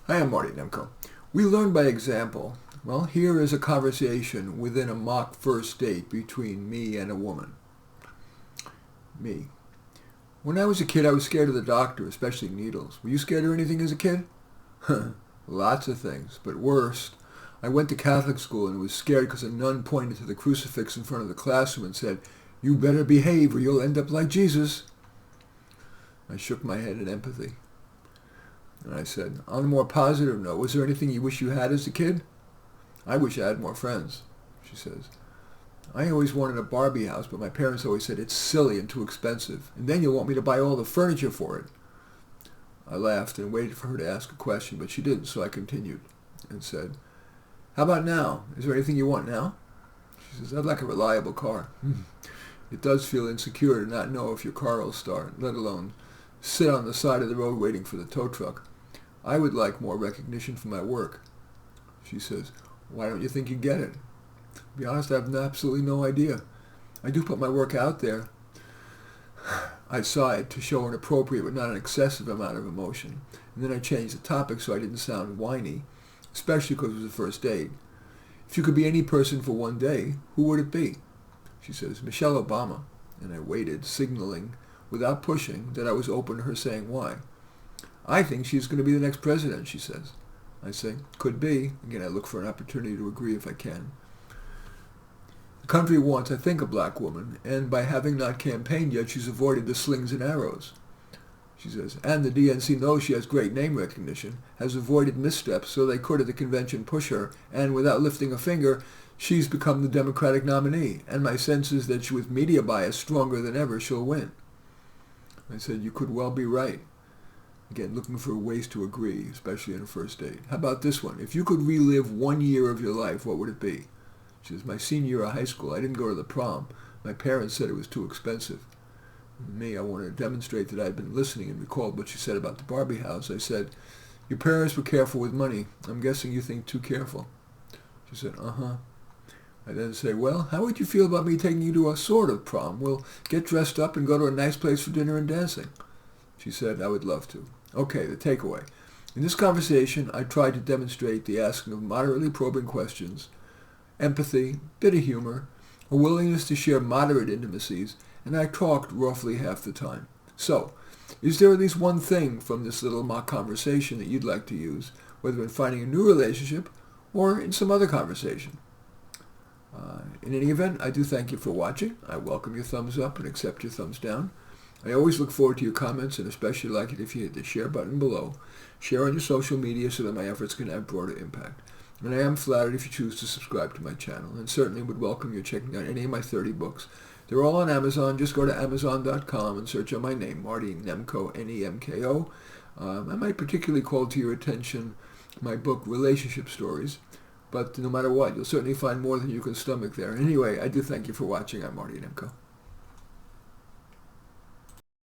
Hi, I'm Marty Nemko. We learn by example. Well, here is a conversation within a mock first date between me and a woman. Me. When I was a kid, I was scared of the doctor, especially needles. Were you scared of anything as a kid? Lots of things, but worst, I went to Catholic school and was scared because a nun pointed to the crucifix in front of the classroom and said, "You better behave or you'll end up like Jesus." I shook my head in empathy. And I said, on a more positive note, was there anything you wish you had as a kid? I wish I had more friends, she says. I always wanted a Barbie house, but my parents always said it's silly and too expensive, and then you'll want me to buy all the furniture for it. I laughed and waited for her to ask a question, but she didn't, so I continued and said, how about now? Is there anything you want now? She says, I'd like a reliable car. It does feel insecure to not know if your car will start, let alone sit on the side of the road waiting for the tow truck. I would like more recognition for my work. She says, why don't you think you get it? To be honest, I have absolutely no idea. I do put my work out there. I sighed to show an appropriate but not an excessive amount of emotion. And then I changed the topic so I didn't sound whiny, especially because it was the first date. If you could be any person for one day, who would it be? She says, Michelle Obama. And I waited, signaling, without pushing, that I was open to her saying why. I think she's going to be the next president, she says. I say, could be. Again, I look for an opportunity to agree if I can. The country wants, I think, a black woman, and by having not campaigned yet, she's avoided the slings and arrows. She says, and the DNC knows she has great name recognition, has avoided missteps so they could at the convention push her, and without lifting a finger, she's become the Democratic nominee, and my sense is that with media bias stronger than ever, she'll win. I said, you could well be right. Again, looking for ways to agree, especially on a first date. How about this one? If you could relive 1 year of your life, what would it be? She says, my senior year of high school, I didn't go to the prom. My parents said it was too expensive. Me, I wanted to demonstrate that I'd been listening and recalled what she said about the Barbie house. I said, your parents were careful with money. I'm guessing you think too careful. She said, uh-huh. I then say, well, how would you feel about me taking you to a sort of prom? We'll get dressed up and go to a nice place for dinner and dancing. She said, I would love to. Okay, the takeaway. In this conversation, I tried to demonstrate the asking of moderately probing questions, empathy, bit of humor, a willingness to share moderate intimacies, and I talked roughly half the time. So, is there at least one thing from this little mock conversation that you'd like to use, whether in finding a new relationship or in some other conversation? In any event, I do thank you for watching. I welcome your thumbs up and accept your thumbs down. I always look forward to your comments and especially like it if you hit the share button below. Share on your social media so that my efforts can have broader impact. And I am flattered if you choose to subscribe to my channel, and certainly would welcome you checking out any of my 30 books. They're all on Amazon. Just go to Amazon.com and search on my name, Marty Nemko, N-E-M-K-O. I might particularly call to your attention my book, Relationship Stories. But no matter what, you'll certainly find more than you can stomach there. Anyway, I do thank you for watching. I'm Marty Nemko.